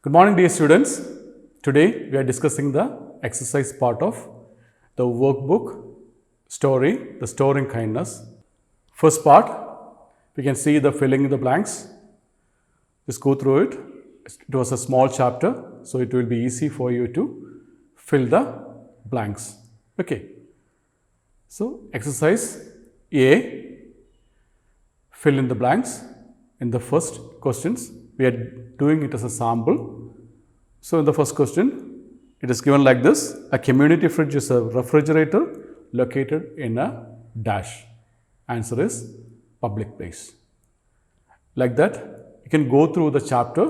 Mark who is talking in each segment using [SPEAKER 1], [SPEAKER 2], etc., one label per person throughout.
[SPEAKER 1] Good morning, dear students. Today we are discussing the exercise part of the workbook story, The Storing Kindness. First part, we can see the filling in the blanks. Just go through it. It was a small chapter, so it will be easy for you to fill the blanks. Okay. So, exercise A, fill in the blanks. In the first questions, we are doing it as a sample. So, in the first question, it is given like this: a community fridge is a refrigerator located in a dash. Answer is public place. Like that, you can go through the chapter,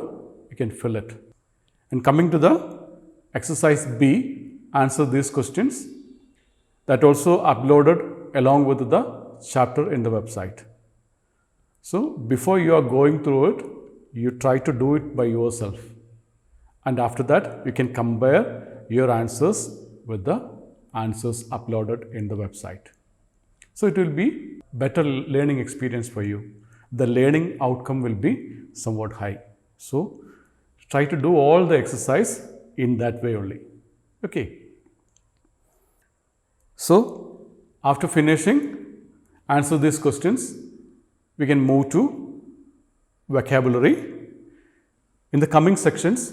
[SPEAKER 1] you can fill it. And coming to the exercise B, answer these questions that also uploaded along with the chapter in the website. So, before you are going through it, you try to do it by yourself. And after that, you can compare your answers with the answers uploaded in the website. So, it will be better learning experience for you. The learning outcome will be somewhat high. So, try to do all the exercise in that way only. Okay. So, after finishing, answer these questions. We can move to vocabulary. In the coming sections,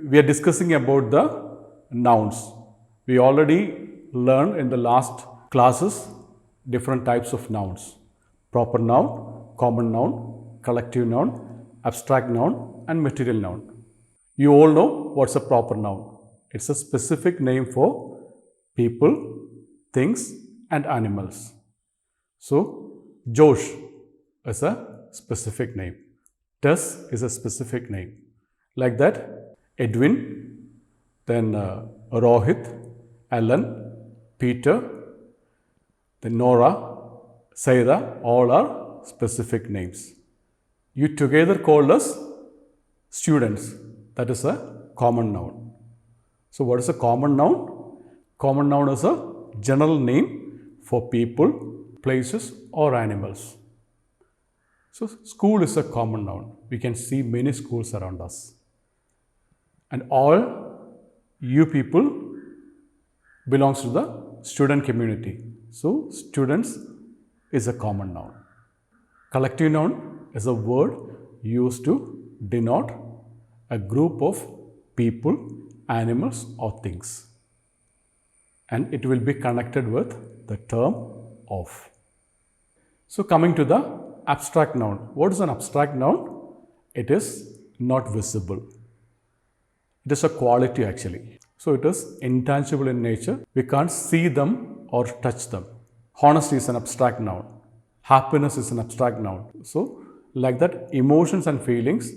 [SPEAKER 1] we are discussing about the nouns. We already learned in the last classes different types of nouns: proper noun, common noun, collective noun, abstract noun, and material noun. You all know what's a proper noun. It's a specific name for people, things, and animals. So, Josh is a specific name. Tess is a specific name. Like that, Edwin, then Rohit, Alan, Peter, then Nora, Saida, all are specific names. You together called us students. That is a common noun. So, what is a common noun? Common noun is a general name for people, places, or animals. So, school is a common noun. We can see many schools around us. And all you people belongs to the student community. So, students is a common noun. Collective noun is a word used to denote a group of people, animals, or things. And it will be connected with the term of. So, coming to the abstract noun. What is an abstract noun? It is not visible. It is a quality actually. So, it is intangible in nature. We can't see them or touch them. Honesty is an abstract noun. Happiness is an abstract noun. So, like that, emotions and feelings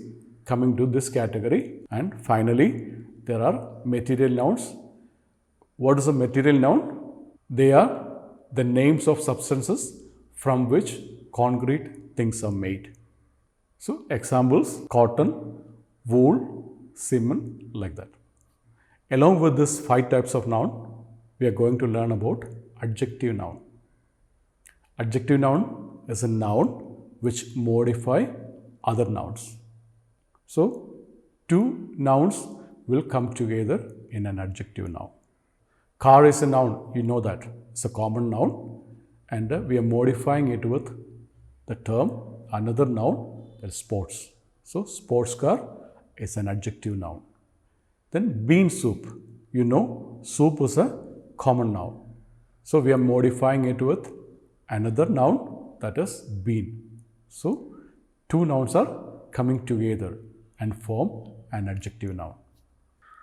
[SPEAKER 1] coming to this category. And finally, there are material nouns. What is a material noun? They are the names of substances from which concrete things are made. So, examples: cotton, wool, cement, like that. Along with these 5 types of noun, we are going to learn about adjective noun. Adjective noun is a noun which modify other nouns. So, 2 nouns will come together in an adjective noun. Car is a noun, you know that. It's a common noun, and we are modifying it with the term another noun, that is sports. So, sports car is an adjective noun. Then bean soup, you know, soup is a common noun. So, we are modifying it with another noun, that is bean. So, 2 nouns are coming together and form an adjective noun.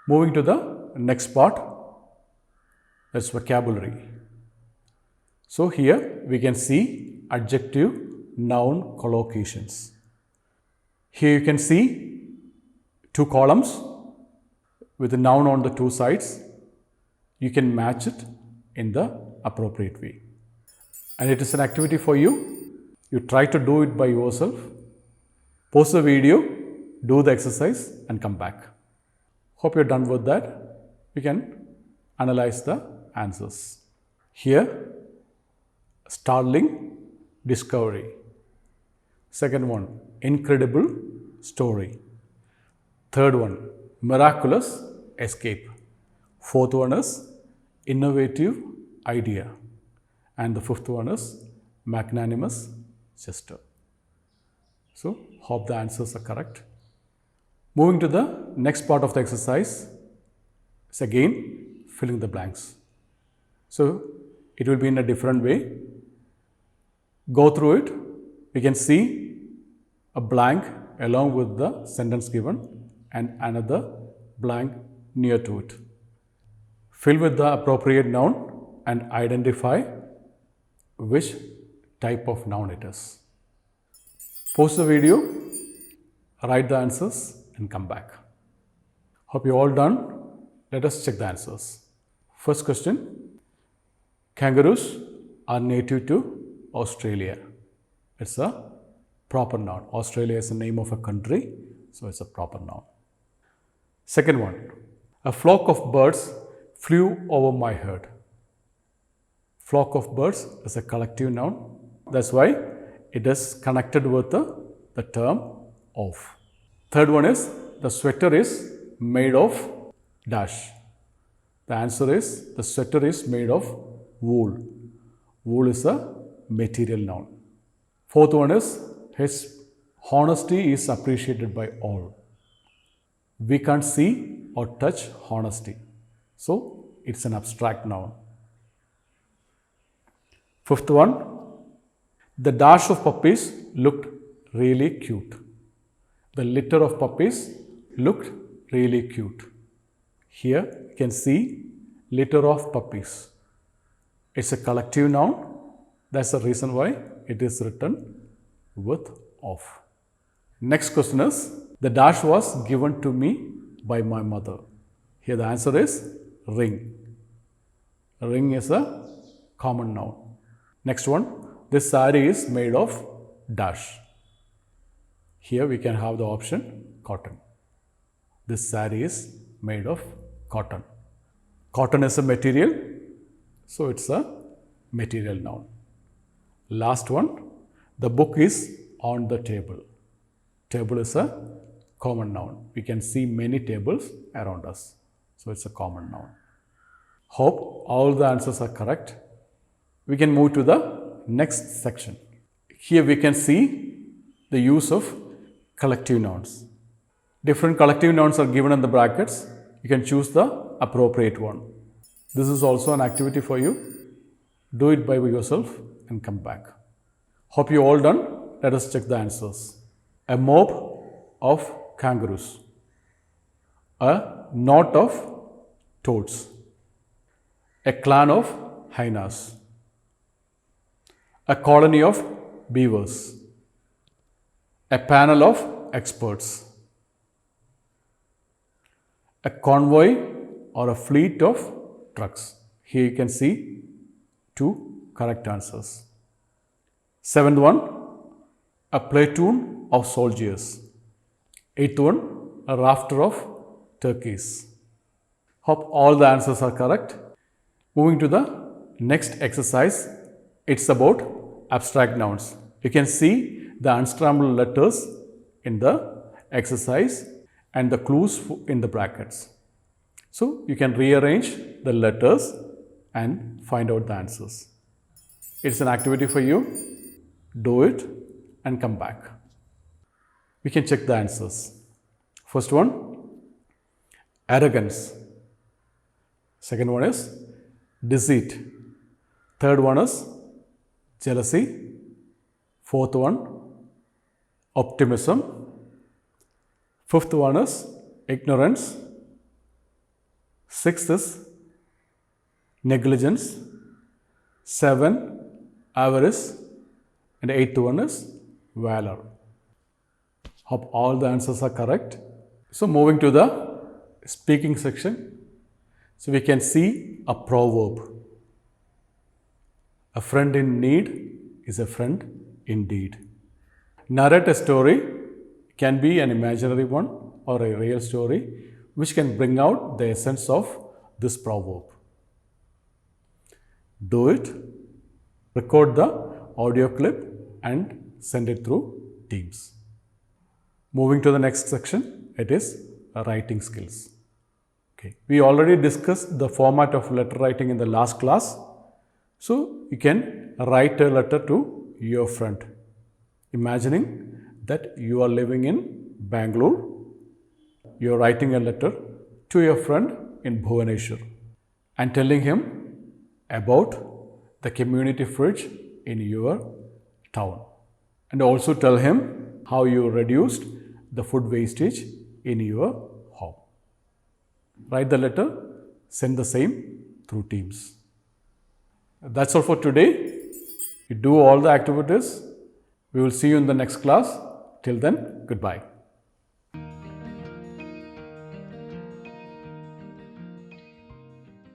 [SPEAKER 1] Moving to the next part, that's vocabulary. So, here we can see adjective noun collocations. Here you can see 2 columns with the noun on the 2 sides. You can match it in the appropriate way. And it is an activity for you. You try to do it by yourself. Pause the video, do the exercise, and come back. Hope you're done with that. We can analyze the answers. Here, startling discovery. Second one, incredible story. Third one, miraculous escape. Fourth one is innovative idea. And the fifth one is magnanimous gesture. So, hope the answers are correct. Moving to the next part of the exercise is again filling the blanks. So, it will be in a different way. Go through it. We can see a blank along with the sentence given and another blank near to it. Fill with the appropriate noun and identify which type of noun it is. Pause the video, write the answers and come back. Hope you all done. Let us check the answers. First question, kangaroos are native to Australia. It's a proper noun. Australia is the name of a country, so it's a proper noun. Second one, a flock of birds flew over my head. Flock of birds is a collective noun. That's why it is connected with the term of. Third one is the sweater is made of dash. The answer is the sweater is made of wool. Wool is a material noun. Fourth one is his honesty is appreciated by all. We can't see or touch honesty. So, it's an abstract noun. Fifth one, the dash of puppies looked really cute. The litter of puppies looked really cute. Here you can see litter of puppies. It's a collective noun. That's the reason why it is written with of. Next question is, the dash was given to me by my mother. Here the answer is ring. Ring is a common noun. Next one, this saree is made of dash. Here we can have the option cotton. This saree is made of cotton. Cotton is a material, so it's a material noun. Last one, the book is on the table. Table is a common noun. We can see many tables around us, so it's a common noun. Hope all the answers are correct. We can move to the next section. Here we can see the use of collective nouns. Different collective nouns are given in the brackets. You can choose the appropriate one. This is also an activity for you. Do it by yourself and come back. Hope you all done. Let us check the answers. A mob of kangaroos. A knot of toads. A clan of hyenas. A colony of beavers. A panel of experts. A convoy or a fleet of trucks. Here you can see two correct answers. Seventh one, a platoon of soldiers. Eighth one, a rafter of turkeys. Hope all the answers are correct. Moving to the next exercise, it's about abstract nouns. You can see the unscrambled letters in the exercise and the clues in the brackets. So, you can rearrange the letters and find out the answers. It's an activity for you. Do it and come back. We can check the answers. First one, arrogance. Second one is deceit. Third one is jealousy. Fourth one, optimism. Fifth one is ignorance. Sixth is negligence. 7, avarice. And eighth one is valor. Hope all the answers are correct. So, moving to the speaking section. So, we can see a proverb. A friend in need is a friend indeed. Narrate a story, can be an imaginary one or a real story, which can bring out the essence of this proverb. Do it, record the audio clip and send it through Teams. Moving to the next section, it is writing skills. Okay. We already discussed the format of letter writing in the last class. So you can write a letter to your friend, imagining that you are living in Bangalore. You are writing a letter to your friend in Bhubaneswar and telling him about the community fridge in your town. And also tell him how you reduced the food wastage in your home. Write the letter, send the same through Teams. That's all for today. You do all the activities. We will see you in the next class. Till then, goodbye.